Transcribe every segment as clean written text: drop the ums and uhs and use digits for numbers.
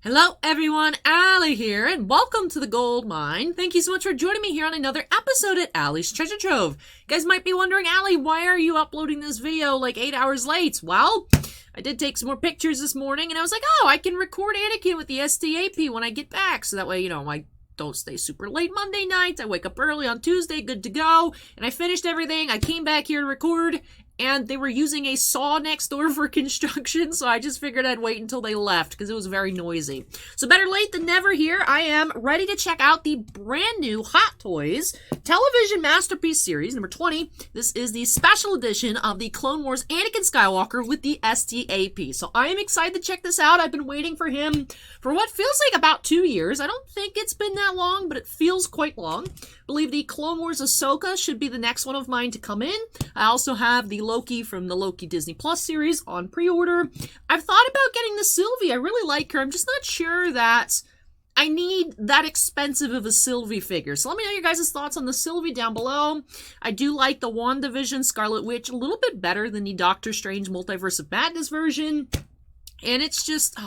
Hello everyone, Allie here, and welcome to the Gold Mine. Thank you so much for joining me here on another episode at Allie's Treasure Trove. You guys might be wondering, Allie, why are you uploading this video like 8 hours late? Well, I did take some more pictures this morning, and I was like, oh, I can record Anakin with the S.t.a.p. when I get back, so that way, I don't stay super late Monday night. I wake up early on Tuesday, good to go, and I finished everything. I came back here to record, and they were using a saw next door for construction, so I just figured I'd wait until they left, because it was very noisy. So better late than never here. I am ready to check out the brand new Hot Toys Television Masterpiece Series, number 20. This is the special edition of the Clone Wars Anakin Skywalker with the S.t.a.p. So I am excited to check this out. I've been waiting for him for what feels like about 2 years. I don't think it's been that long, but it feels quite long. I believe the Clone Wars Ahsoka should be the next one of mine to come in. I also have the Loki from the Loki Disney Plus series on pre-order. I've thought about getting the Sylvie. I really like her. I'm just not sure that I need that expensive of a Sylvie figure. So let me know your guys' thoughts on the Sylvie down below. I do like the WandaVision Scarlet Witch a little bit better than the Doctor Strange Multiverse of Madness version. And it's just,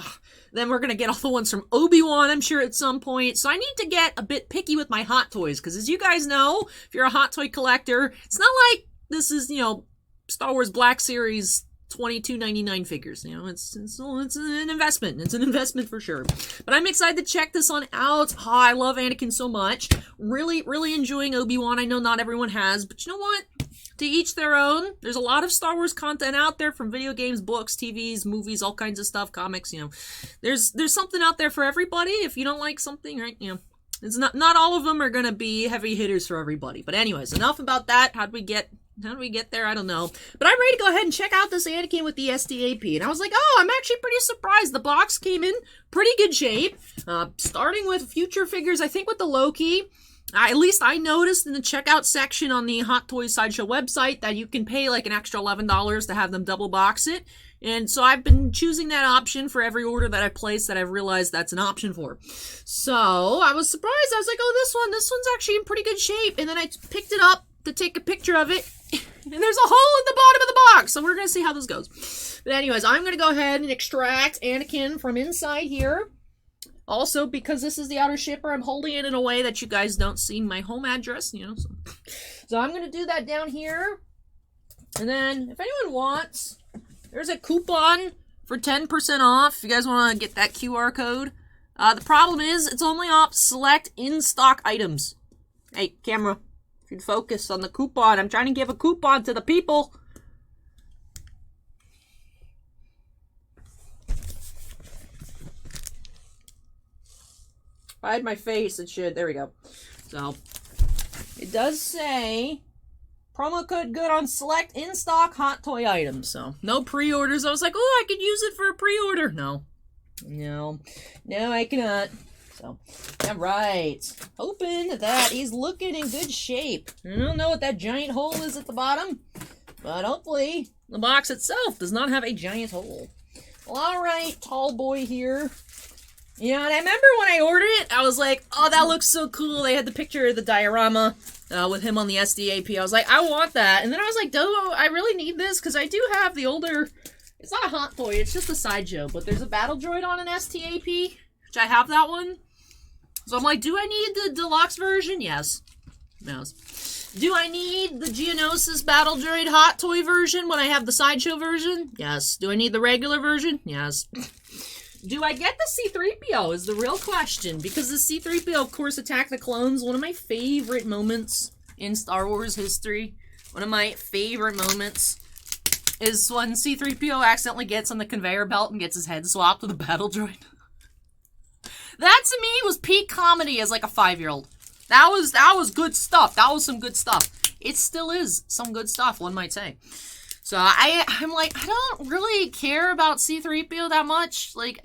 then we're going to get all the ones from Obi-Wan, I'm sure, at some point. So I need to get a bit picky with my Hot Toys. Because as you guys know, if you're a Hot Toy collector, it's not like this is, Star Wars Black Series $22.99 figures. It's an investment. It's an investment for sure. But I'm excited to check this one out. Oh, I love Anakin so much. Really, really enjoying Obi-Wan. I know not everyone has, but you know what? To each their own. There's a lot of Star Wars content out there, from video games, books, TVs, movies, all kinds of stuff, comics. There's something out there for everybody. If you don't like something, right? It's not all of them are gonna be heavy hitters for everybody. But anyways, enough about that. How do we get there? I don't know. But I'm ready to go ahead and check out this Anakin with the S.t.a.p. And I was like, oh, I'm actually pretty surprised. The box came in pretty good shape. Starting with future figures, I think with the Loki, at least I noticed in the checkout section on the Hot Toys Sideshow website that you can pay like an extra $11 to have them double box it. And so I've been choosing that option for every order that I place that I've realized that's an option for. So I was surprised. I was like, oh, this one's actually in pretty good shape. And then I picked it up to take a picture of it. And there's a hole in the bottom of the box. So we're going to see how this goes. But anyways, I'm going to go ahead and extract Anakin from inside here. Also, because this is the outer shipper, I'm holding it in a way that you guys don't see my home address, So I'm going to do that down here. And then, if anyone wants, there's a coupon for 10% off. If you guys want to get that QR code. The problem is, it's only off select in-stock items. Hey, camera, if you'd focus on the coupon. I'm trying to give a coupon to the people. Hide my face, it should. There we go. So, it does say promo code good on select in-stock Hot Toy items. So, no pre-orders. I was like, oh, I could use it for a pre-order. No, I cannot. So, yeah, right. Hoping that he's looking in good shape. I don't know what that giant hole is at the bottom, but hopefully the box itself does not have a giant hole. Well, alright, tall boy here. And I remember when I ordered it, I was like, oh, that looks so cool. They had the picture of the diorama with him on the S.t.a.p. I was like, I want that. And then I was like, do I really need this? Because I do have the older, it's not a Hot Toy, it's just a Sideshow. But there's a Battle Droid on an S.t.a.p., which I have that one. So I'm like, do I need the deluxe version? Yes. Do I need the Geonosis Battle Droid Hot Toy version when I have the Sideshow version? Yes. Do I need the regular version? Yes. Do I get the C-3PO is the real question, because the C-3PO, of course, Attack the Clones, one of my favorite moments in Star Wars history. One of my favorite moments is when C-3PO accidentally gets on the conveyor belt and gets his head swapped with a battle droid. That, to me, was peak comedy as, like, a 5-year-old. That was good stuff. That was some good stuff. It still is some good stuff, one might say. So, I'm like, I don't really care about C-3PO that much. Like,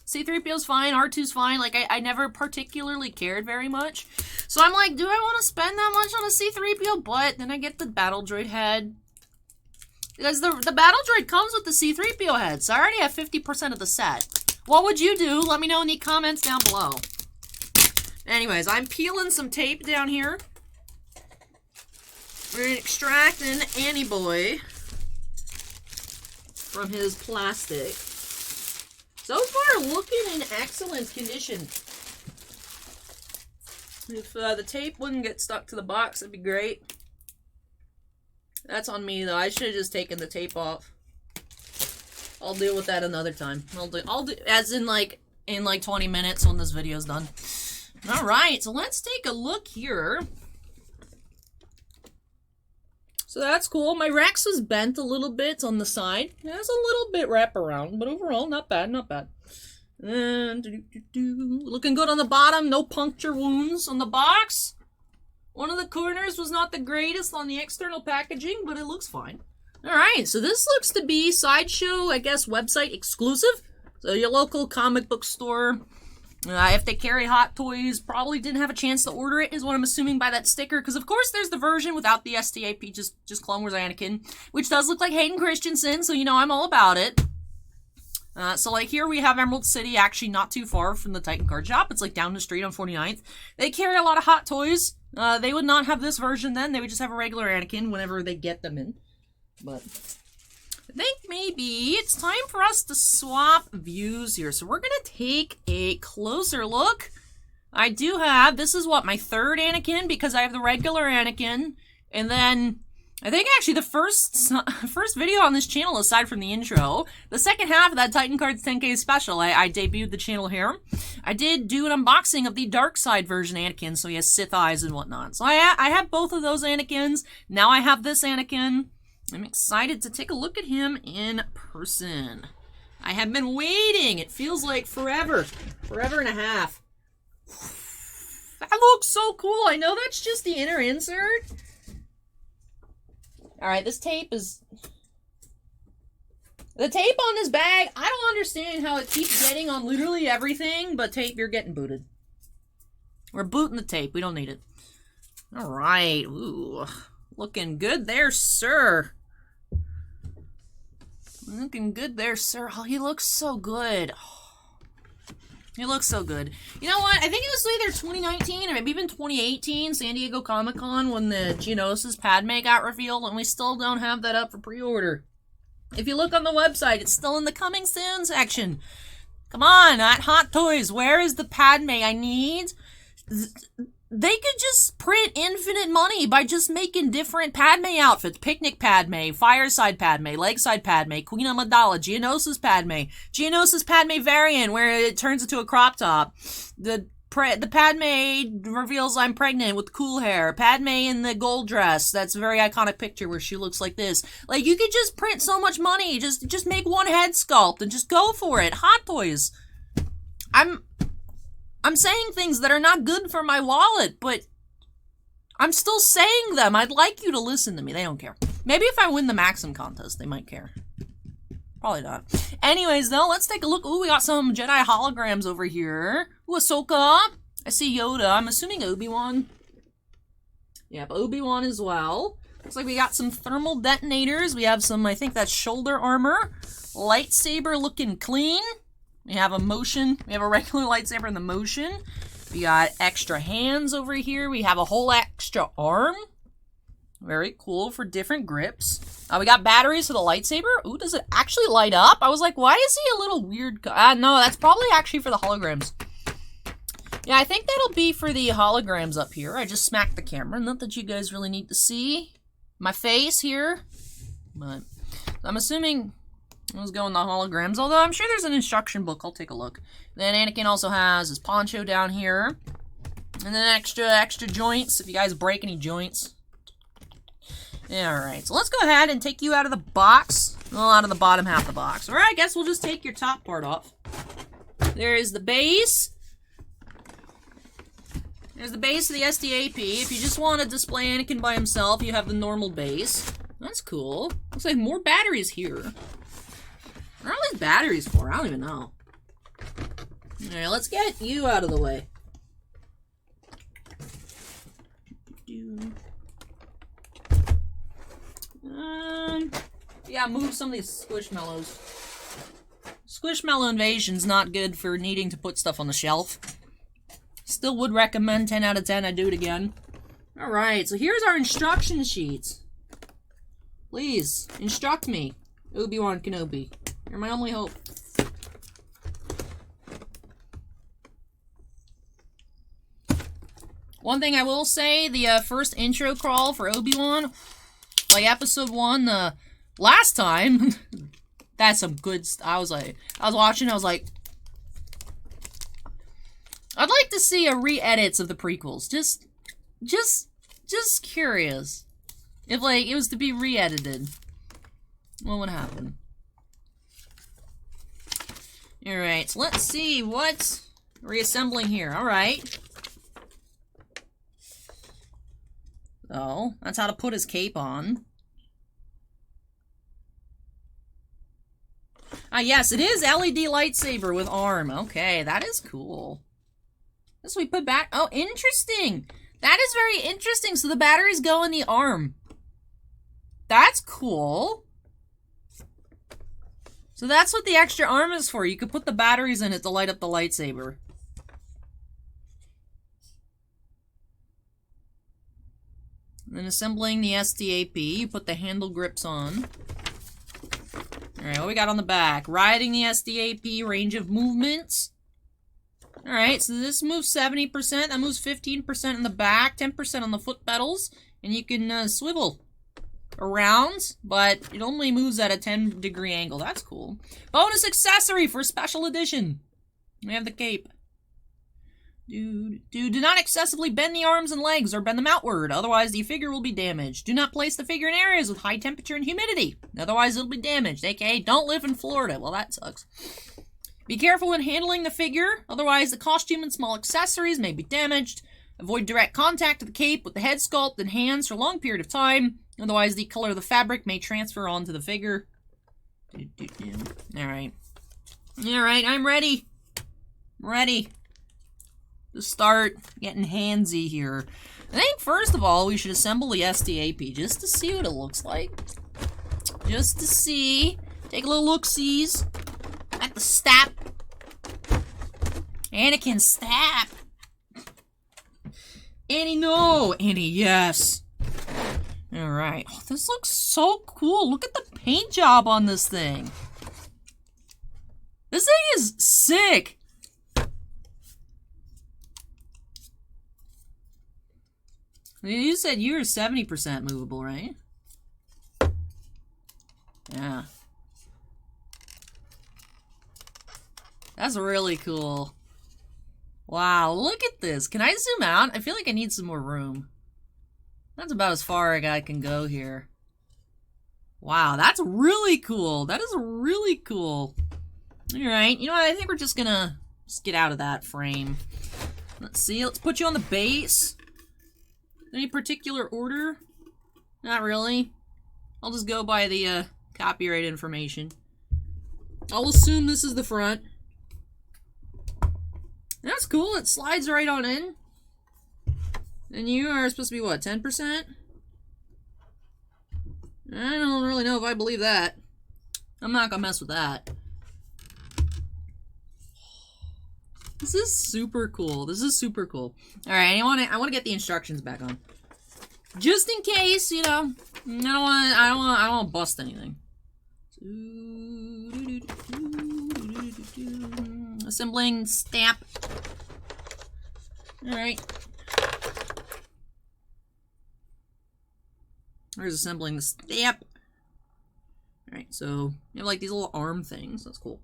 C-3PO's fine, R2's fine. Like, I never particularly cared very much. So, I'm like, do I want to spend that much on a C-3PO? But then I get the Battle Droid head. Because the Battle Droid comes with the C-3PO head. So, I already have 50% of the set. What would you do? Let me know in the comments down below. Anyways, I'm peeling some tape down here. We're extracting Annie Boy from his plastic. So far, looking in excellent condition. If the tape wouldn't get stuck to the box, that'd be great. That's on me, though. I should have just taken the tape off. I'll deal with that another time. I'll do as in like 20 minutes when this video's done. All right, so let's take a look here. So that's cool. My Rex was bent a little bit on the side. It has a little bit wraparound, but overall, not bad, not bad. And looking good on the bottom. No puncture wounds on the box. One of the corners was not the greatest on the external packaging, but it looks fine. Alright, so this looks to be Sideshow, I guess, website exclusive. So your local comic book store, if they carry Hot Toys, probably didn't have a chance to order it, is what I'm assuming by that sticker. Because, of course, there's the version without the S.t.a.p, just Clone Wars Anakin, which does look like Hayden Christensen, so you know I'm all about it. So, like, here we have Emerald City, actually not too far from the Titan card shop. It's, like, down the street on 49th. They carry a lot of Hot Toys. They would not have this version then. They would just have a regular Anakin whenever they get them in. But I think maybe it's time for us to swap views here. So we're going to take a closer look. I do have, this is what, my third Anakin, because I have the regular Anakin. And then, I think actually the first video on this channel, aside from the intro, the second half of that Titan Cards 10K special, I debuted the channel here. I did do an unboxing of the dark side version Anakin, so he has Sith eyes and whatnot. So I have both of those Anakins. Now I have this Anakin. I'm excited to take a look at him in person. I have been waiting. It feels like forever. Forever and a half. That looks so cool. I know that's just the inner insert. Alright, this tape is... The tape on this bag, I don't understand how it keeps getting on literally everything, but tape, you're getting booted. We're booting the tape. We don't need it. Alright. Ooh. Looking good there, sir. Looking good there, sir. Oh, he looks so good. Oh, he looks so good. You know what? I think it was either 2019 or maybe even 2018 San Diego Comic-Con when the Geonosis Padme got revealed, and we still don't have that up for pre-order. If you look on the website, it's still in the coming soon section. Come on, at Hot Toys, where is the Padme I need? They could just print infinite money by just making different Padme outfits. Picnic Padme, Fireside Padme, Lakeside Padme, Queen Amidala, Geonosis Padme, Geonosis Padme variant where it turns into a crop top. The Padme reveals I'm pregnant with cool hair. Padme in the gold dress. That's a very iconic picture where she looks like this. Like, you could just print so much money. Just make one head sculpt and just go for it. Hot Toys. I'm saying things that are not good for my wallet, but I'm still saying them. I'd like you to listen to me. They don't care. Maybe if I win the Maxim contest, they might care. Probably not. Anyways, though, let's take a look. Ooh, we got some Jedi holograms over here. Ooh, Ahsoka. I see Yoda. I'm assuming Obi-Wan. Yep, Obi-Wan as well. Looks like we got some thermal detonators. We have some, I think that's shoulder armor. Lightsaber looking clean. We have a motion. We have a regular lightsaber in the motion. We got extra hands over here. We have a whole extra arm. Very cool for different grips. We got batteries for the lightsaber. Ooh, does it actually light up? I was like, why is he a little weird? No, that's probably actually for the holograms. Yeah, I think that'll be for the holograms up here. I just smacked the camera. Not that you guys really need to see my face here. But I'm assuming... Let's go in the holograms, although I'm sure there's an instruction book. I'll take a look. Then Anakin also has his poncho down here. And then extra joints, if you guys break any joints. Alright, so let's go ahead and take you out of the box. Well, out of the bottom half of the box. Or I guess we'll just take your top part off. There is the base. There's the base of the S.t.a.p. If you just want to display Anakin by himself, you have the normal base. That's cool. Looks like more batteries here. What are all these batteries for? I don't even know. Alright, let's get you out of the way. Yeah, move some of these Squishmallows. Squishmallow invasion's not good for needing to put stuff on the shelf. Still would recommend 10 out of 10 I do it again. Alright, so here's our instruction sheets. Please, instruct me. Obi-Wan Kenobi. You're my only hope. One thing I will say, the first intro crawl for Obi-Wan, like episode 1, last time, that's some good I was watching, I was like, I'd like to see a re-edits of the prequels. Just curious. If, like, it was to be re-edited, what would happen? Alright, so let's see what reassembling here. Alright. So, that's how to put his cape on. Ah, yes, it is LED lightsaber with arm. Okay, that is cool. This we put back. Oh, interesting. That is very interesting. So the batteries go in the arm. That's cool. So that's what the extra arm is for. You could put the batteries in it to light up the lightsaber. And then assembling the S.t.a.p. You put the handle grips on. Alright, what we got on the back? Riding the S.t.a.p. range of movements. Alright, so this moves 70%. That moves 15% in the back, 10% on the foot pedals. And you can swivel around, but it only moves at a 10-degree angle. That's cool. Bonus accessory for special edition. We have the cape. Do not excessively bend the arms and legs or bend them outward, otherwise the figure will be damaged. Do not place the figure in areas with high temperature and humidity, otherwise it'll be damaged. AKA, don't live in Florida. Well, that sucks. Be careful when handling the figure, otherwise the costume and small accessories may be damaged. Avoid direct contact of the cape with the head sculpt and hands for a long period of time. Otherwise, the color of the fabric may transfer onto the figure. Alright. Alright, I'm ready. Ready to start getting handsy here. I think, first of all, we should assemble the S.t.a.p. just to see what it looks like. Just to see. Take a little look-sees at the s.t.a.p. Anakin s.t.a.p. Annie, no! Annie, yes! Alright. Oh, this looks so cool. Look at the paint job on this thing. This thing is sick. You said you were 70% movable, right? Yeah. That's really cool. Wow, look at this. Can I zoom out? I feel like I need some more room. That's about as far as I can go here. Wow, that's really cool. That is really cool. Alright, you know what? I think we're just gonna get out of that frame. Let's see. Let's put you on the base. Any particular order? Not really. I'll just go by the copyright information. I'll assume this is the front. That's cool. It slides right on in. And you are supposed to be, what, 10%? I don't really know if I believe that. I'm not gonna mess with that. This is super cool. This is super cool. Alright, I wanna get the instructions back on. Just in case, you know, I don't wanna bust anything. Assembling s.t.a.p. Alright. There's assembling the s.t.a.p. Alright, so you have like these little arm things. That's cool.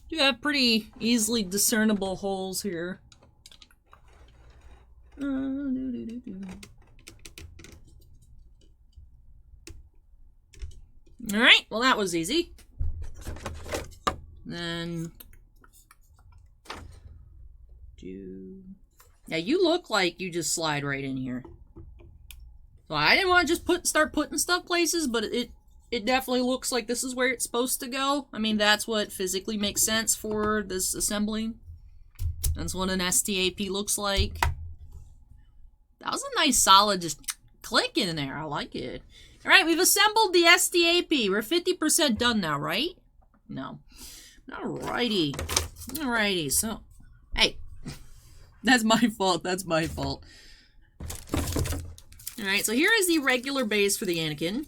You have pretty easily discernible holes here. Alright, well that was easy. Then... Yeah, you look like you just slide right in here. So I didn't want to just start putting stuff places, but it definitely looks like this is where it's supposed to go. I mean, that's what physically makes sense for this assembly. That's what an S.t.a.p. looks like. That was a nice solid just click in there. I like it. Alright, we've assembled the S.t.a.p. We're 50% done now, right? No. Alrighty. Alrighty, so... Hey. That's my fault. That's my fault. Alright, so here is the regular base for the Anakin.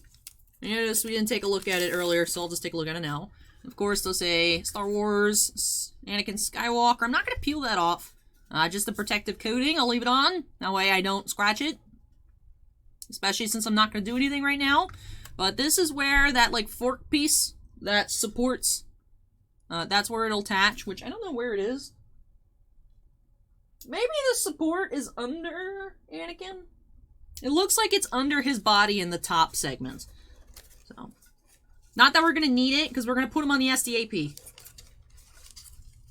I noticed we didn't take a look at it earlier, so I'll just take a look at it now. Of course, they'll say Star Wars, Anakin Skywalker. I'm not going to peel that off. Just the protective coating, I'll leave it on. That way I don't scratch it. Especially since I'm not going to do anything right now. But this is where that, like, fork piece that supports, that's where it'll attach, which I don't know where it is. Maybe the support is under Anakin? It looks like it's under his body in the top segment. So, not that we're going to need it, because we're going to put him on the S.t.a.p.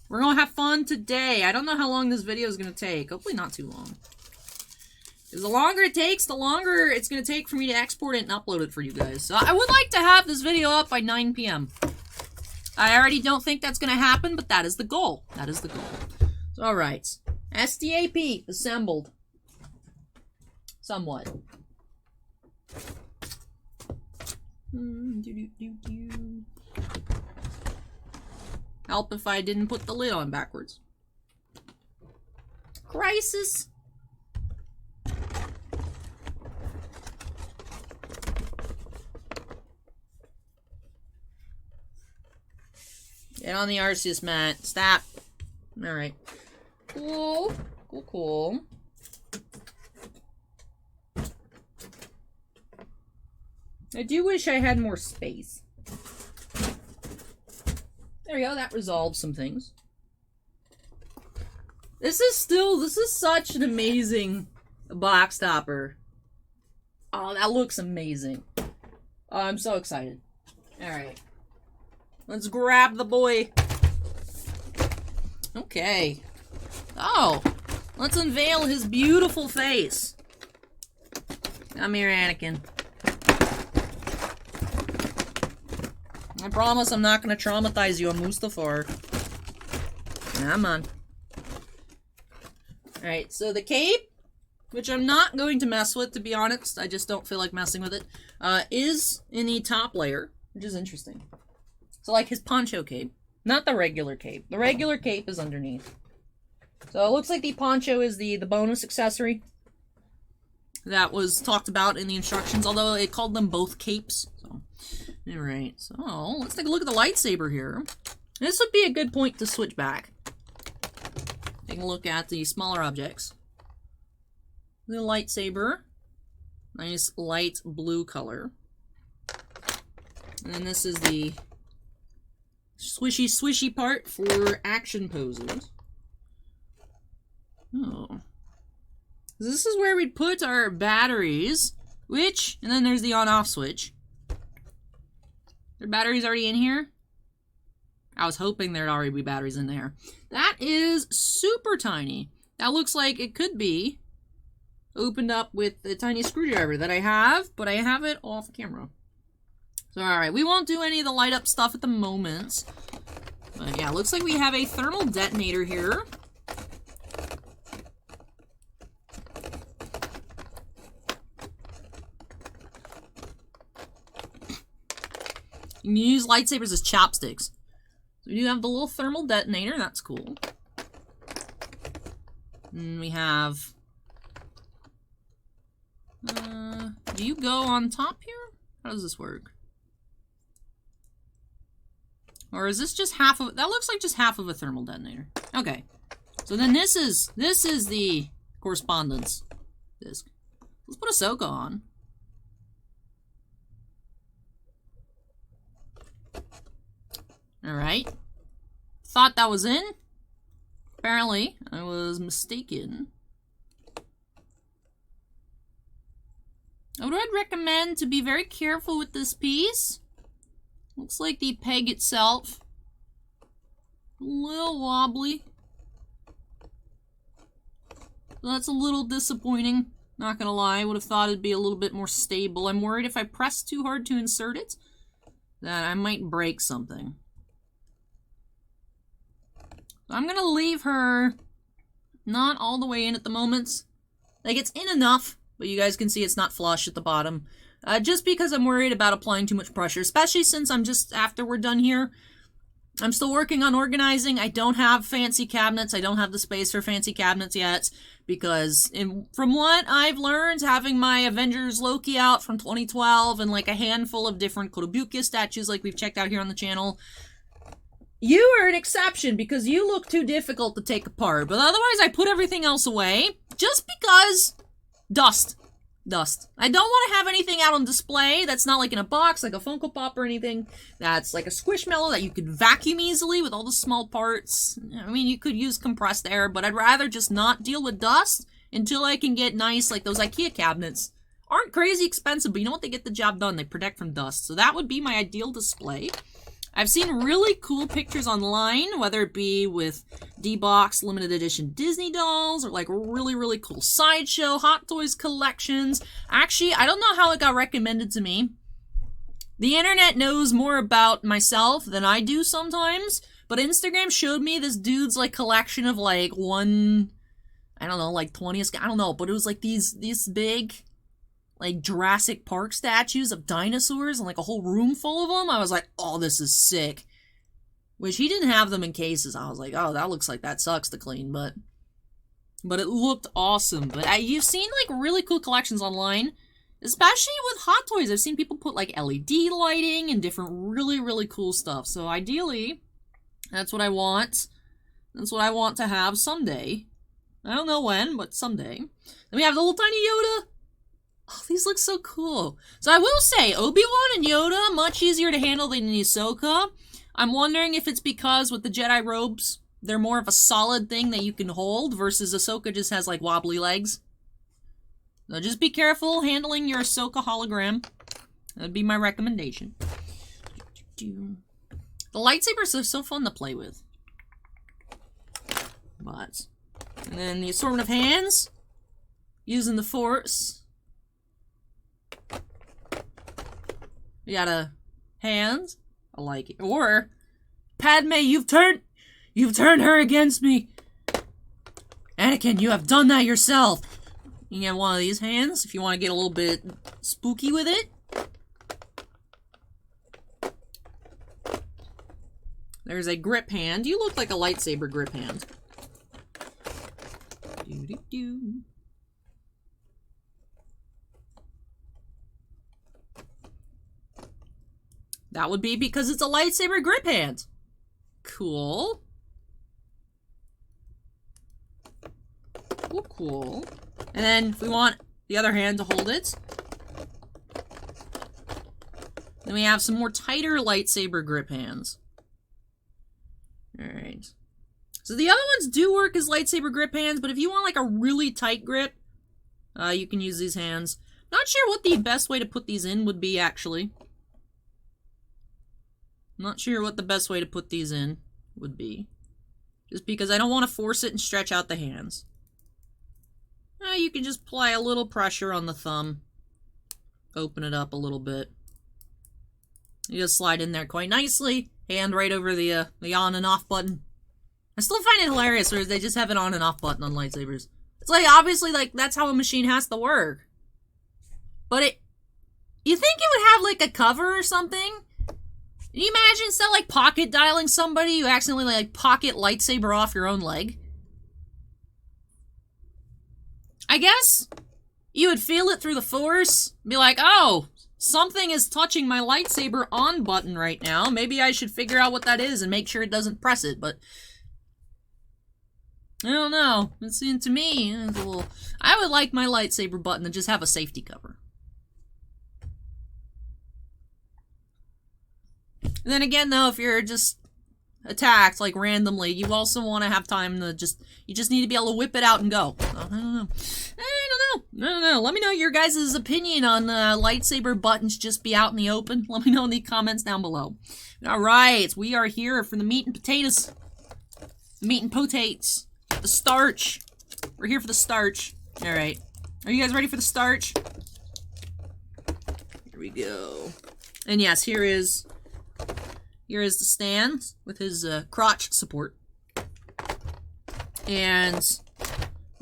We're going to have fun today. I don't know how long this video is going to take. Hopefully not too long. Because the longer it takes, the longer it's going to take for me to export it and upload it for you guys. So I would like to have this video up by 9 p.m. I already don't think that's going to happen, but that is the goal. That is the goal. So, alright. S.t.a.p. assembled. Somewhat. Help if I didn't put the lid on backwards. Crisis. Get on the Arceus mat. Stop. Alright. Cool. Cool, cool. I do wish I had more space. There we go, that resolves some things. This is such an amazing box topper. Oh, that looks amazing. Oh, I'm so excited. Alright. Let's grab the boy. Okay. Oh, let's unveil his beautiful face. Come here, Anakin. I promise I'm not going to traumatize you on Mustafar. Come on. Alright, so the cape, which I'm not going to mess with, to be honest. I just don't feel like messing with it. Is in the top layer, which is interesting. So like his poncho cape. Not the regular cape. The regular cape is underneath. So it looks like the poncho is the bonus accessory that was talked about in the instructions, although it called them both capes. So, alright, so let's take a look at the lightsaber here. This would be a good point to switch back. Take a look at the smaller objects. The lightsaber. Nice light blue color. And then this is the swishy part for action poses. Oh. This is where we'd put our batteries, and then there's the on-off switch. Are batteries already in here? I was hoping there'd already be batteries in there. That is super tiny. That looks like it could be opened up with the tiny screwdriver that I have, but I have it off camera. So, alright, we won't do any of the light up stuff at the moment. But yeah, looks like we have a thermal detonator here. You can use lightsabers as chopsticks. So we do have the little thermal detonator, that's cool. And we have... do you go on top here? How does this work? Or is this just half of... That looks like just half of a thermal detonator. Okay. So then this is the correspondence disc. Let's put Ahsoka on. Alright. Thought that was in. Apparently, I was mistaken. I would recommend to be very careful with this piece. Looks like the peg itself, a little wobbly. So that's a little disappointing, not gonna lie. I would have thought it'd be a little bit more stable. I'm worried if I press too hard to insert it, that I might break something. So I'm gonna leave her not all the way in at the moment. Like, it's in enough, but you guys can see it's not flush at the bottom. Just because I'm worried about applying too much pressure, especially since I'm just, after we're done here, I'm still working on organizing. I don't have fancy cabinets. I don't have the space for fancy cabinets yet. because from what I've learned, having my Avengers Loki out from 2012 and like a handful of different Kotobukiya statues like we've checked out here on the channel, you are an exception because you look too difficult to take apart. But otherwise, I put everything else away just because dust. I don't want to have anything out on display that's not like in a box, like a Funko Pop or anything. That's like a Squishmallow that you could vacuum easily with all the small parts. I mean, you could use compressed air, but I'd rather just not deal with dust until I can get nice, like those IKEA cabinets. Aren't crazy expensive, but you know what? They get the job done. They protect from dust. So that would be my ideal display. I've seen really cool pictures online, whether it be with D-Box limited edition Disney dolls, or like really, really cool Sideshow, Hot Toys collections. Actually, I don't know how it got recommended to me. The internet knows more about myself than I do sometimes, but Instagram showed me this dude's like collection of like I don't know, like 20, I don't know, but it was like these big, like Jurassic Park statues of dinosaurs and like a whole room full of them. I was like, oh, this is sick. Which he didn't have them in cases. I was like, oh, that looks like that sucks to clean, but it looked awesome. But you've seen like really cool collections online, especially with Hot Toys. I've seen people put like LED lighting and different really, really cool stuff. So ideally, that's what I want. That's what I want to have someday. I don't know when, but someday. Then we have the little tiny Yoda. Oh, these look so cool. So I will say, Obi-Wan and Yoda, much easier to handle than Ahsoka. I'm wondering if it's because with the Jedi robes, they're more of a solid thing that you can hold, versus Ahsoka just has, like, wobbly legs. So just be careful handling your Ahsoka hologram. That'd be my recommendation. The lightsabers are so fun to play with. But, and then the assortment of hands, using the Force. We got a hand. I like it. Or, Padme, you've turned her against me. Anakin, you have done that yourself. You can get one of these hands if you want to get a little bit spooky with it. There's a grip hand. You look like a lightsaber grip hand. Doo-doo-doo. That would be because it's a lightsaber grip hand. Cool. Cool. And then if we want the other hand to hold it, then we have some more tighter lightsaber grip hands. Alright. So the other ones do work as lightsaber grip hands, but if you want like a really tight grip, you can use these hands. Not sure what the best way to put these in would be, actually. Not sure what the best way to put these in would be. Just because I don't want to force it and stretch out the hands. You can just apply a little pressure on the thumb. Open it up a little bit. You just slide in there quite nicely. Hand right over the on and off button. I still find it hilarious where they just have an on and off button on lightsabers. It's like, obviously, like, that's how a machine has to work. But you think it would have, like, a cover or something? Can you imagine instead of, like, pocket dialing somebody, you accidentally, like, pocket lightsaber off your own leg? I guess you would feel it through the Force. Be like, oh, something is touching my lightsaber on button right now. Maybe I should figure out what that is and make sure it doesn't press it, but I don't know. It seemed to me, it's a little, I would like my lightsaber button to just have a safety cover. And then again, though, if you're just attacked, like, randomly, you also want to have time to you just need to be able to whip it out and go. So, I don't know. Let me know your guys' opinion on lightsaber buttons just be out in the open. Let me know in the comments down below. Alright, we are here for the meat and potatoes. Meat and potates. The starch. We're here for the starch. Alright. Are you guys ready for the starch? Here we go. And yes, here is the stand with his crotch support. And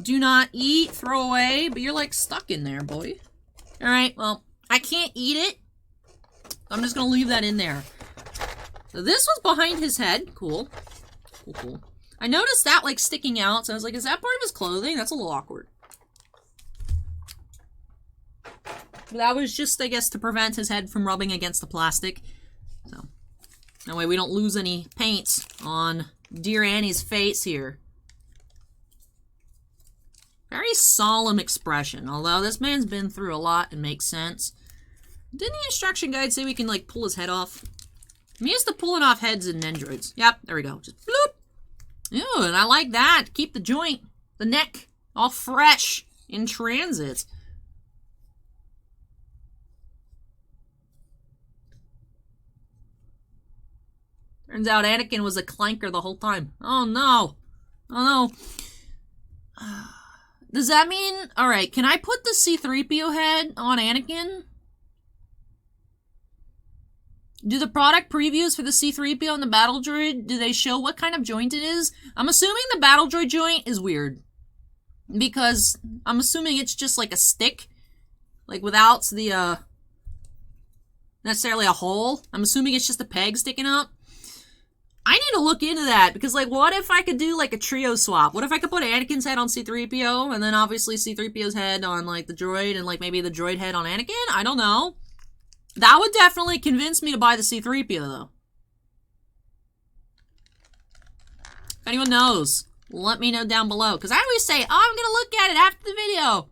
do not eat, throw away, but you're like stuck in there, boy. Alright, well, I can't eat it. I'm just gonna leave that in there. So this was behind his head. Cool. Cool. I noticed that, like, sticking out, so I was like, is that part of his clothing? That's a little awkward. That was just, I guess, to prevent his head from rubbing against the plastic. So, that way we don't lose any paint on dear Annie's face here. Very solemn expression, although this man's been through a lot and makes sense. Didn't the instruction guide say we can, like, pull his head off? I'm used to pulling off heads in androids. Yep, there we go. Just bloop. Ew, and I like that. Keep the joint, the neck, all fresh in transit. Turns out Anakin was a clanker the whole time. Oh no. Oh no. Does that mean... Alright, can I put the C-3PO head on Anakin? Do the product previews for the C-3PO and the battle droid, do they show what kind of joint it is? I'm assuming the battle droid joint is weird. Because I'm assuming it's just like a stick. Like without the, necessarily a hole. I'm assuming it's just a peg sticking up. I need to look into that, because, like, what if I could do, like, a trio swap? What if I could put Anakin's head on C-3PO, and then obviously C-3PO's head on, like, the droid, and, like, maybe the droid head on Anakin? I don't know. That would definitely convince me to buy the C-3PO, though. If anyone knows, let me know down below, because I always say, oh, I'm gonna look at it after the video.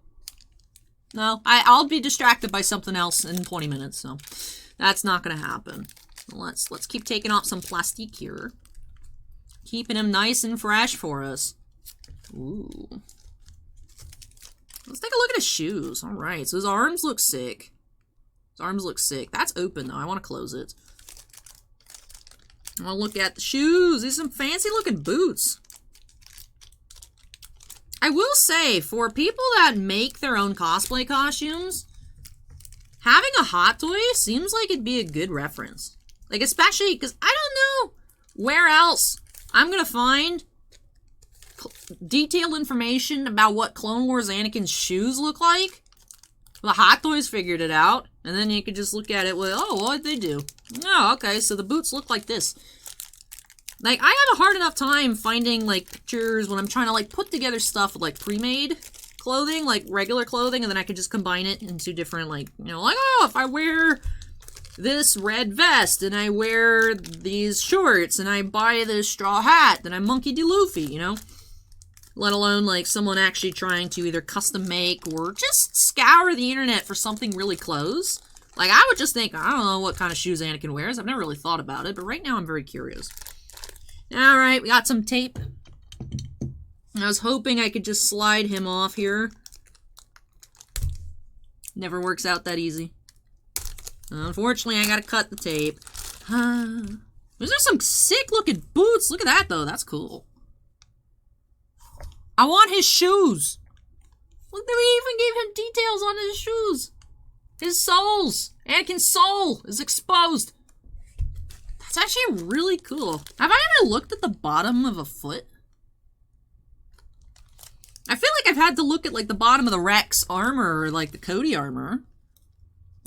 No, I'll be distracted by something else in 20 minutes, so that's not gonna happen. Let's keep taking off some plastique here. Keeping him nice and fresh for us. Ooh. Let's take a look at his shoes. Alright, so his arms look sick. His arms look sick. That's open though. I want to close it. I want to look at the shoes. These are some fancy looking boots. I will say, for people that make their own cosplay costumes, having a hot toy seems like it'd be a good reference. Like, especially because I don't know where else I'm going to find detailed information about what Clone Wars Anakin's shoes look like. The Hot Toys figured it out, and then you could just look at it with, oh, what'd they do? Oh, okay, so the boots look like this. Like, I have a hard enough time finding, like, pictures when I'm trying to, like, put together stuff with, like, pre-made clothing, like, regular clothing, and then I could just combine it into different, like, you know, like, oh, if I wear this red vest, and I wear these shorts, and I buy this straw hat, then I'm Monkey D. Luffy, you know? Let alone, like, someone actually trying to either custom make or just scour the internet for something really close. Like, I would just think, I don't know what kind of shoes Anakin wears. I've never really thought about it, but right now I'm very curious. Alright, we got some tape. I was hoping I could just slide him off here. Never works out that easy. Unfortunately, I gotta cut the tape. Those are some sick-looking boots. Look at that, though. That's cool. I want his shoes. Look, they even gave him details on his shoes. His soles. Anakin's sole is exposed. That's actually really cool. Have I ever looked at the bottom of a foot? I feel like I've had to look at, like, the bottom of the Rex armor or, like, the Cody armor.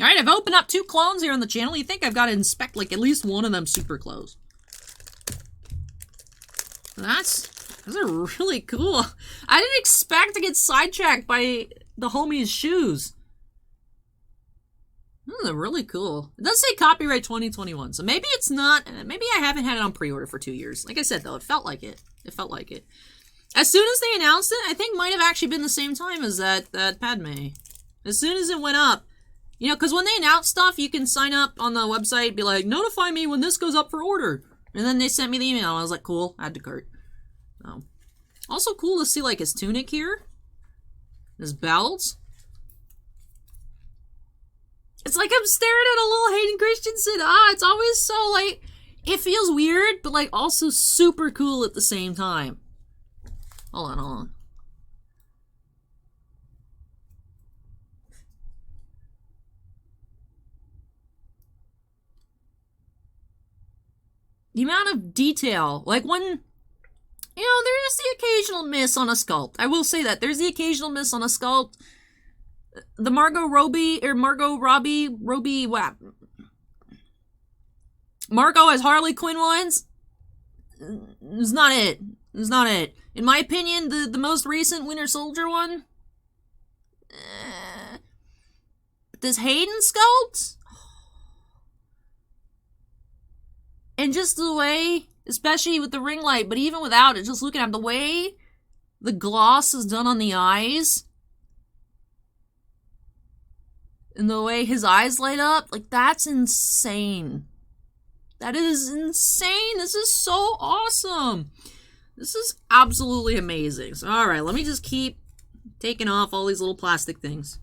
Alright, I've opened up 2 clones here on the channel. You think I've got to inspect, like, at least one of them super close. Those are really cool. I didn't expect to get sidetracked by the homie's shoes. Those are really cool. It does say copyright 2021, so maybe it's not, maybe I haven't had it on pre-order for 2 years. Like I said, though, it felt like it. It felt like it. As soon as they announced it, I think might have actually been the same time as that Padme. As soon as it went up, you know, because when they announce stuff, you can sign up on the website, be like, notify me when this goes up for order. And then they sent me the email. I was like, cool, add to cart. Also cool to see, like, his tunic here. His belt. It's like I'm staring at a little Hayden Christensen. It's always so, like, it feels weird, but, like, also super cool at the same time. Hold on. The amount of detail, like when, you know, there is the occasional miss on a sculpt. I will say that. There's the occasional miss on a sculpt. The Margot Robbie Margot as Harley Quinn ones, it's not it. It's not it. In my opinion, the most recent Winter Soldier one. But this Hayden sculpt? And just the way, especially with the ring light, but even without it, just looking at the way the gloss is done on the eyes. And the way his eyes light up, like, that's insane. That is insane. This is so awesome. This is absolutely amazing. So, alright, let me just keep taking off all these little plastic things.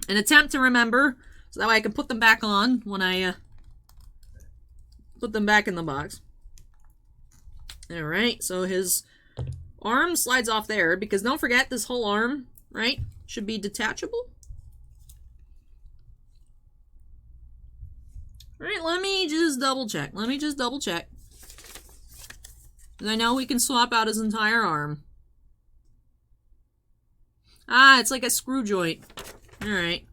An attempt to remember, so that way I can put them back on when I put them back in the box. Alright, so his arm slides off there, because don't forget, this whole arm, right, should be detachable. Alright, let me just double check. I know we can swap out his entire arm. Ah, it's like a screw joint. Alright.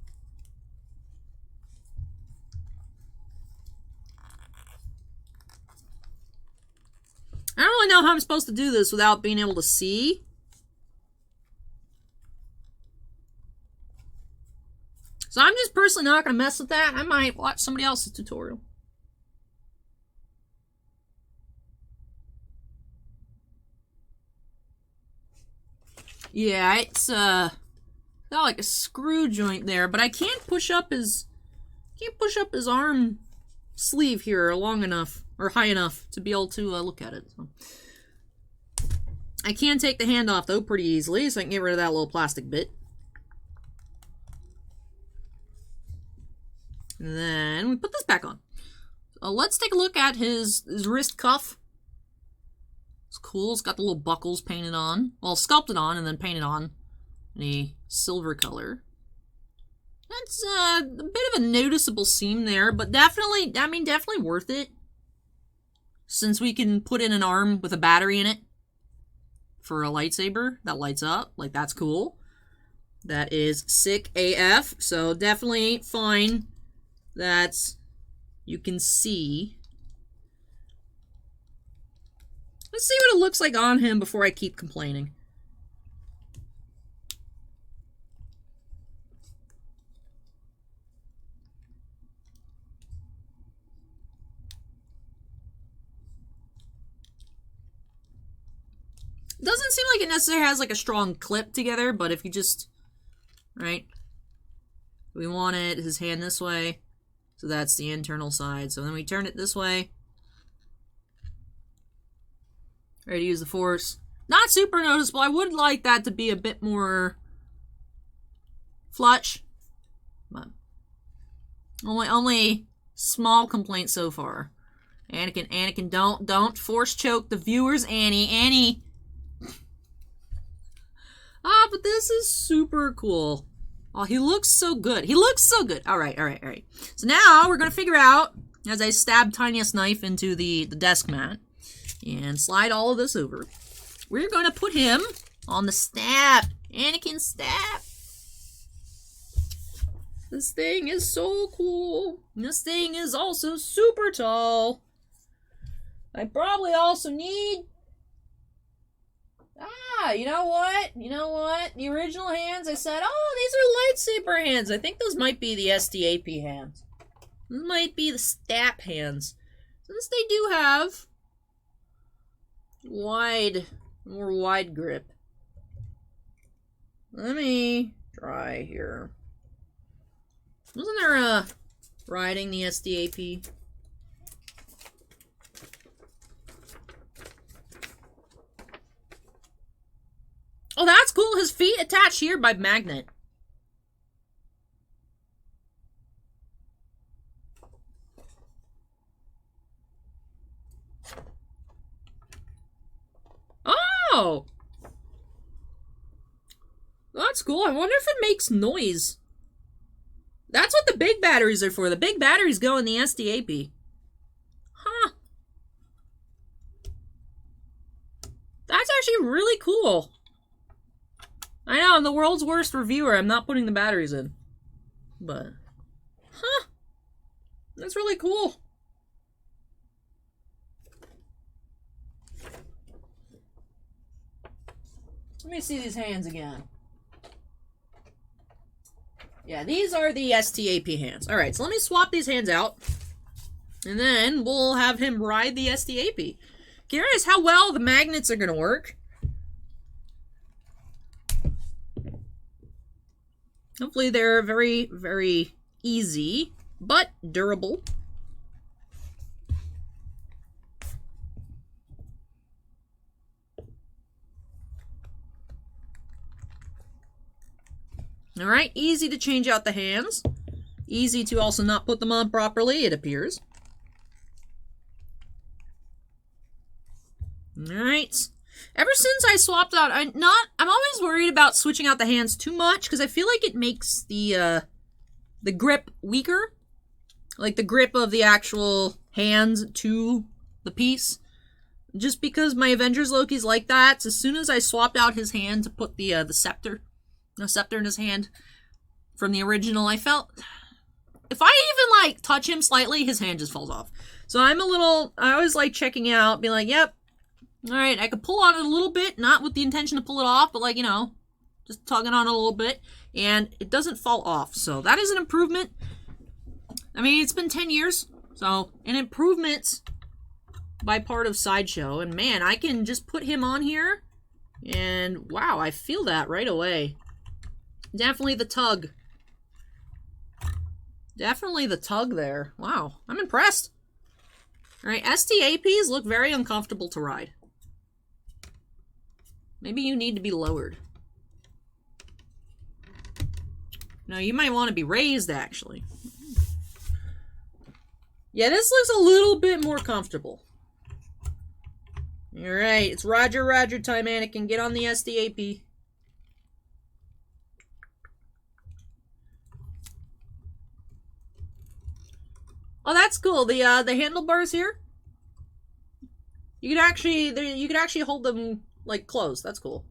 I don't really know how I'm supposed to do this without being able to see. So I'm just personally not going to mess with that. I might watch somebody else's tutorial. Yeah, it's got like a screw joint there, but I can't push up his arm sleeve here long enough or high enough to be able to look at it. So. I can take the hand off though pretty easily, so I can get rid of that little plastic bit. And then we put this back on. So let's take a look at his wrist cuff. It's cool. It's got the little buckles painted on. Well, sculpted on and then painted on in a silver color. That's a bit of a noticeable seam there, but definitely, I mean, definitely worth it. Since we can put in an arm with a battery in it for a lightsaber that lights up. Like, that's cool. That is sick AF. So definitely fine that you can see. Let's see what it looks like on him before I keep complaining. It doesn't seem like it necessarily has like a strong clip together, but if you just, right, we want it, his hand this way, so that's the internal side. So then we turn it this way. Ready to use the force. Not super noticeable. I would like that to be a bit more flush. But only small complaints so far. Anakin, don't force choke the viewers, Annie. Ah, but this is super cool. Oh, he looks so good. Alright. So now we're gonna figure out, as I stab tiniest knife into the desk mat, and slide all of this over. We're going to put him on the STAP. Anakin STAP. This thing is so cool. This thing is also super tall. I probably also need... Ah, you know what? The original hands, I said, oh, these are lightsaber hands. I think those might be the s.t.a.p. hands. Those might be the STAP hands. Since they do have... more wide grip. Let me try here. Wasn't there a riding the s.t.a.p.? Oh, that's cool. His feet attached here by magnet. Oh! That's cool. I wonder if it makes noise. That's what the big batteries are for. The big batteries go in the s.t.a.p. Huh. That's actually really cool. I know, I'm the world's worst reviewer. I'm not putting the batteries in. But, huh. That's really cool. Let me see these hands again. Yeah, these are the S.T.A.P. hands. Alright, so let me swap these hands out. And then we'll have him ride the S.T.A.P. Curious how well the magnets are going to work. Hopefully they're very, very easy, but durable. Alright, easy to change out the hands. Easy to also not put them on properly, it appears. Alright. Ever since I swapped out, I'm always worried about switching out the hands too much, because I feel like it makes the grip weaker. Like the grip of the actual hands to the piece. Just because my Avengers Loki's like that, so as soon as I swapped out his hand to put the scepter in his hand from the original, I felt if I even like touch him slightly, his hand just falls off. So I always like checking out, being like, yep, alright, I could pull on it a little bit, not with the intention to pull it off, but like, you know, just tugging on it a little bit, and it doesn't fall off. So that is an improvement. I mean, it's been 10 years, so an improvement by part of Sideshow, and man, I can just put him on here, and wow, I feel that right away. Definitely the tug. Definitely the tug there. Wow, I'm impressed. Alright, S.T.A.Ps look very uncomfortable to ride. Maybe you need to be lowered. No, you might want to be raised, actually. Yeah, this looks a little bit more comfortable. Alright, it's Roger time, Anakin. Get on the S.T.A.P. Oh, that's cool. The handlebars here. You could actually hold them like closed. That's cool.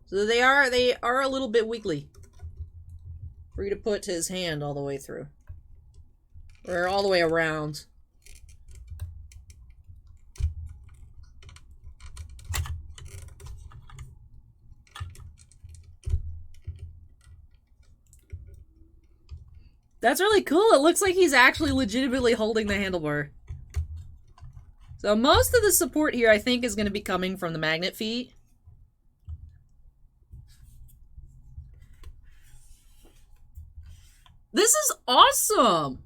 So they are a little bit wiggly. For you to put his hand all the way through. Or all the way around. That's really cool. It looks like he's actually legitimately holding the handlebar. So most of the support here, I think, is going to be coming from the magnet feet. This is awesome!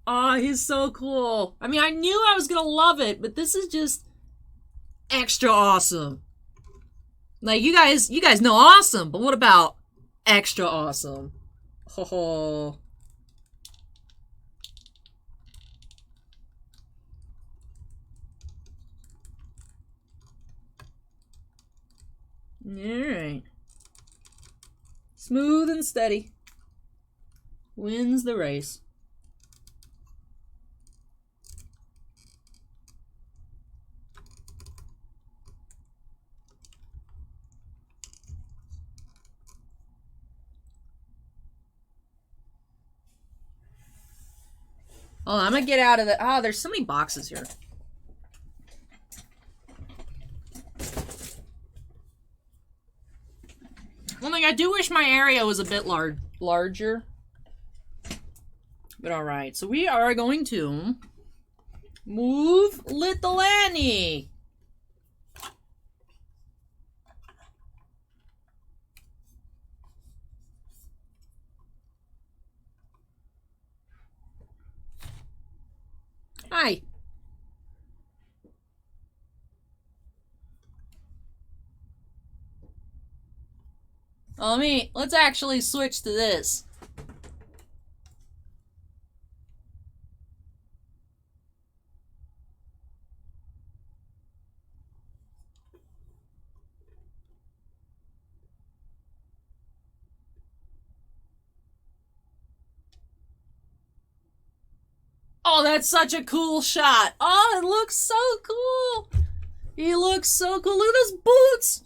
Aw, he's so cool. I mean, I knew I was going to love it, but this is just extra awesome. Like, you guys know awesome, but what about extra awesome? Ho ho. Alright. Smooth and steady. Wins the race. Oh, I'm gonna get out of the... Oh, there's so many boxes here. One thing, I do wish my area was a bit larger. But alright, so we are going to move Little Annie. Hi. Oh, let's actually switch to this. Oh, that's such a cool shot. Oh, it looks so cool. He looks so cool. Look at those boots.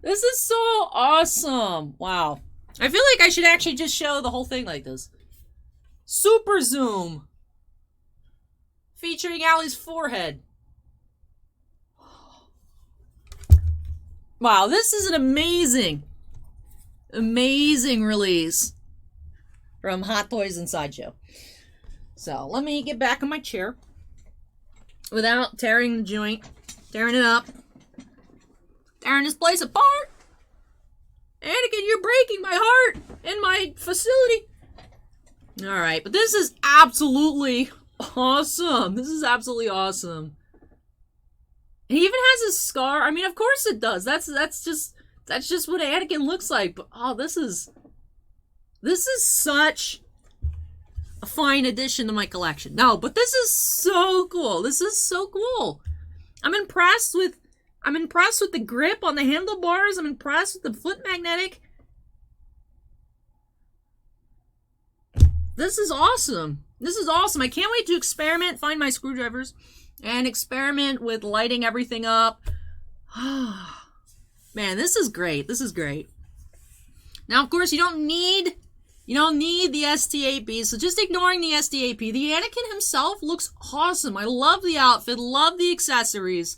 This is so awesome. Wow. I feel like I should actually just show the whole thing like this. Super zoom. Featuring Allie's forehead. Wow, this is an amazing, amazing release from Hot Toys and Sideshow. So let me get back in my chair without tearing the joint, tearing it up, tearing this place apart. Anakin, you're breaking my heart and my facility. Alright, but this is absolutely awesome. This is absolutely awesome. He even has a scar. I mean, of course it does. That's just what Anakin looks like. But oh, this is such a fine addition to my collection. No, but this is so cool. This is so cool. I'm impressed with the grip on the handlebars. I'm impressed with the foot magnetic. This is awesome. This is awesome. I can't wait to experiment, find my screwdrivers, and experiment with lighting everything up. Man, this is great. This is great. Now, of course, you don't need the S.t.a.p, so just ignoring the S.t.a.p. The Anakin himself looks awesome. I love the outfit, love the accessories,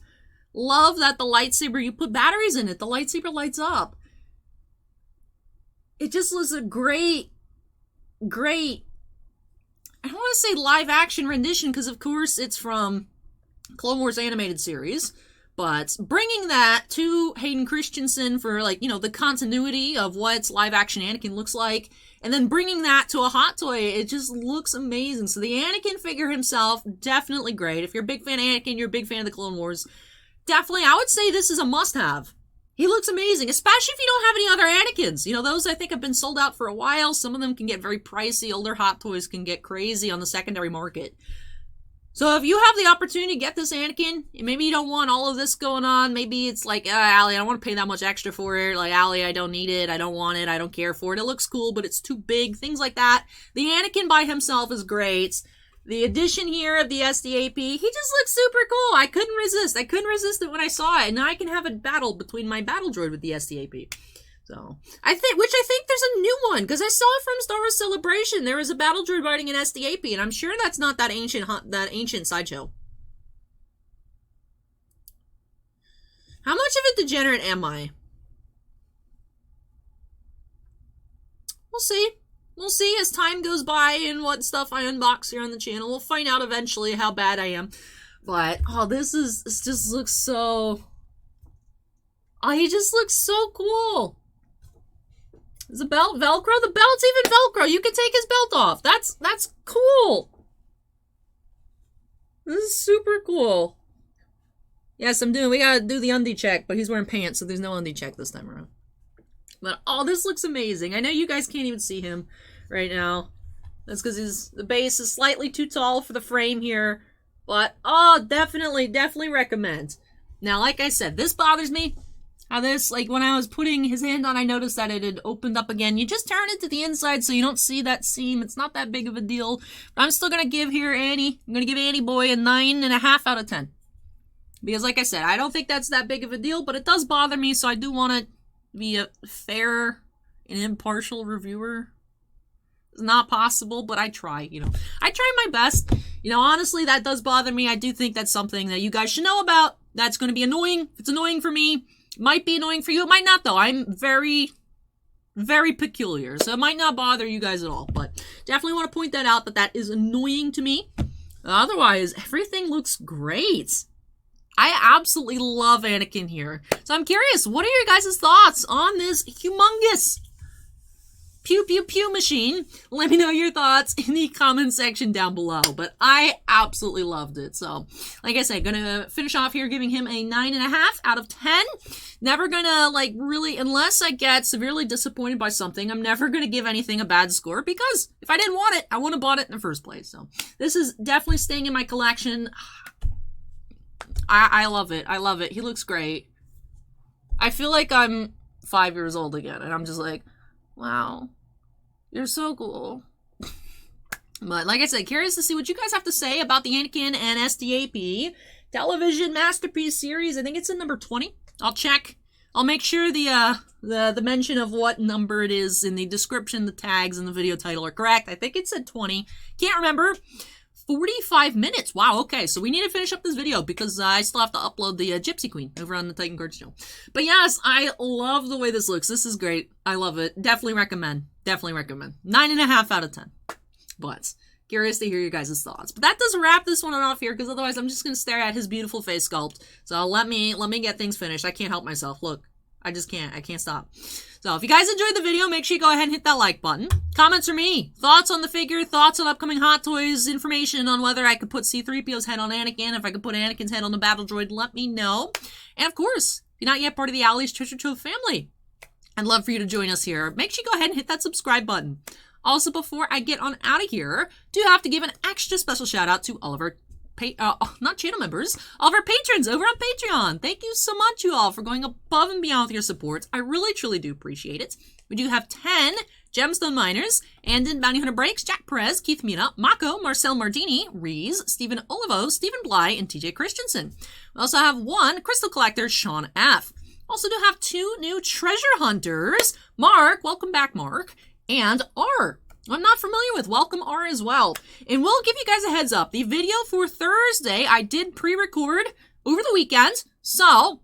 love that the lightsaber, you put batteries in it, the lightsaber lights up. It just looks a great, I don't want to say live action rendition because of course it's from Clone Wars animated series, but bringing that to Hayden Christensen for, like, you know, the continuity of what live action Anakin looks like, and then bringing that to a hot toy, it just looks amazing. So the Anakin figure himself, definitely great. If you're a big fan of Anakin, you're a big fan of the Clone Wars, definitely, I would say this is a must-have. He looks amazing, especially if you don't have any other Anakins. You know, those I think have been sold out for a while. Some of them can get very pricey. Older hot toys can get crazy on the secondary market. So if you have the opportunity to get this Anakin, maybe you don't want all of this going on. Maybe it's like, Allie, I don't want to pay that much extra for it. Like, Allie, I don't need it. I don't want it. I don't care for it. It looks cool, but it's too big. Things like that. The Anakin by himself is great. The addition here of the S.t.a.p, he just looks super cool. I couldn't resist. I couldn't resist it when I saw it. And now I can have a battle between my battle droid with the S.t.a.p. So, I think there's a new one, because I saw it from Star Wars Celebration. There was a battle droid riding an S.t.a.p, and I'm sure that's not that ancient sideshow. How much of a degenerate am I? We'll see. We'll see as time goes by and what stuff I unbox here on the channel. We'll find out eventually how bad I am. But, oh, this just looks so... Oh, he just looks so cool. Is the belt Velcro? The belt's even Velcro. You can take his belt off. That's cool. This is super cool. Yes, we gotta do the undie check, but he's wearing pants, so there's no undie check this time around. But, oh, this looks amazing. I know you guys can't even see him right now. That's because the base is slightly too tall for the frame here. But, oh, definitely recommend. Now, like I said, this bothers me. How this, like, when I was putting his hand on, I noticed that it had opened up again. You just turn it to the inside so you don't see that seam. It's not that big of a deal. But I'm still going to give Annie boy a 9.5 out of 10. Because, like I said, I don't think that's that big of a deal, but it does bother me, so I do want to be a fair and impartial reviewer. It's not possible, but I try, you know. I try my best. You know, honestly, that does bother me. I do think that's something that you guys should know about. That's going to be annoying. If it's annoying for me, it might be annoying for you. It might not, though. I'm very, very peculiar, so it might not bother you guys at all. But definitely want to point that out, that is annoying to me. Otherwise, everything looks great. I absolutely love Anakin here. So I'm curious, what are your guys' thoughts on this humongous pew pew pew machine? Let me know your thoughts in the comment section down below. But I absolutely loved it. So, like I said, gonna finish off here giving him a 9.5 out of 10. Never gonna, like, really, unless I get severely disappointed by something, I'm never gonna give anything a bad score, because if I didn't want it, I wouldn't have bought it in the first place. So, this is definitely staying in my collection. I love it. I love it. He looks great. I feel like I'm 5 years old again, and I'm just like, wow, you're so cool. But like I said, curious to see what you guys have to say about the Anakin and S.t.a.p. television masterpiece series. I think it's in number 20. I'll check. I'll make sure the mention of what number it is in the description, the tags, and the video title are correct. I think it said 20. Can't remember. 45 minutes. Wow, okay, so we need to finish up this video because I still have to upload the Gypsy Queen over on the Titan Cards channel. But yes, I love the way this looks. This is great. I love it. Definitely recommend. Definitely recommend. 9.5 out of 10. But curious to hear your guys' thoughts. But that does wrap this one off here because otherwise I'm just going to stare at his beautiful face sculpt. So let me get things finished. I can't help myself. Look. I just can't. I can't stop. So if you guys enjoyed the video, make sure you go ahead and hit that like button. Comments are me. Thoughts on the figure, thoughts on upcoming Hot Toys, information on whether I could put C-3PO's head on Anakin, if I could put Anakin's head on the battle droid, let me know. And of course, if you're not yet part of the Allie's Treasure Trove family, I'd love for you to join us here. Make sure you go ahead and hit that subscribe button. Also, before I get on out of here, do have to give an extra special shout out to all of our not channel members, all of our patrons over on Patreon. Thank you so much, you all, for going above and beyond with your support. I really, truly do appreciate it. We do have 10 Gemstone Miners, Andon, Bounty Hunter Breaks, Jack Perez, Keith Mina, Mako, Marcel Mardini, Rees, Stephen Olivo, Stephen Bly, and TJ Christensen. We also have 1 Crystal Collector, Sean F. Also do have 2 new Treasure Hunters, Mark, welcome back, Mark, and R. I'm not familiar with. Welcome R as well. And we'll give you guys a heads up. The video for Thursday, I did pre-record over the weekend, so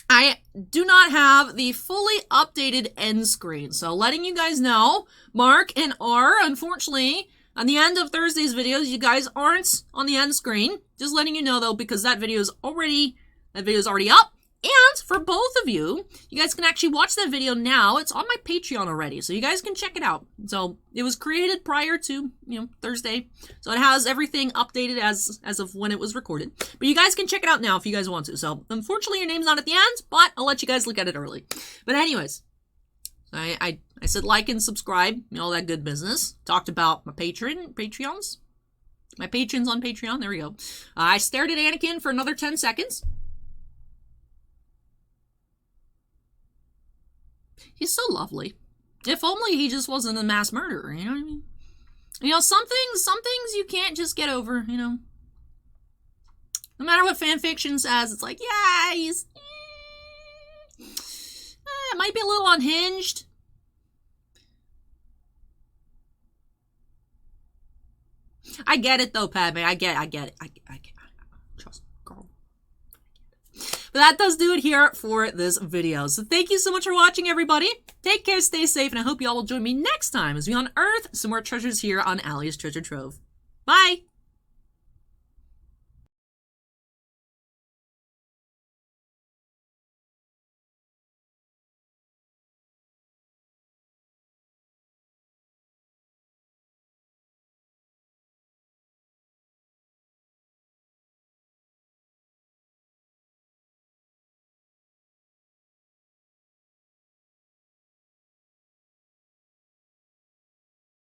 I do not have the fully updated end screen. So letting you guys know, Mark and R, unfortunately, on the end of Thursday's videos, you guys aren't on the end screen. Just letting you know, though, because that video is already up. And for both of you, you guys can actually watch that video now. It's on my Patreon already, so you guys can check it out. So it was created prior to, Thursday. So it has everything updated as of when it was recorded. But you guys can check it out now if you guys want to. So unfortunately, your name's not at the end, but I'll let you guys look at it early. But anyways, I said like and subscribe, all that good business. Talked about my Patreons. My patrons on Patreon, there we go. I stared at Anakin for another 10 seconds. He's so lovely. If only he just wasn't a mass murderer, you know what I mean? Some things you can't just get over, No matter what fan fiction says, it's like, yeah, he's... it might be a little unhinged. I get it, though, Padme. I get it. Trust me, girl. But that does do it here for this video. So thank you so much for watching, everybody. Take care, stay safe, and I hope you all will join me next time as we unearth some more treasures here on Allie's Treasure Trove. Bye!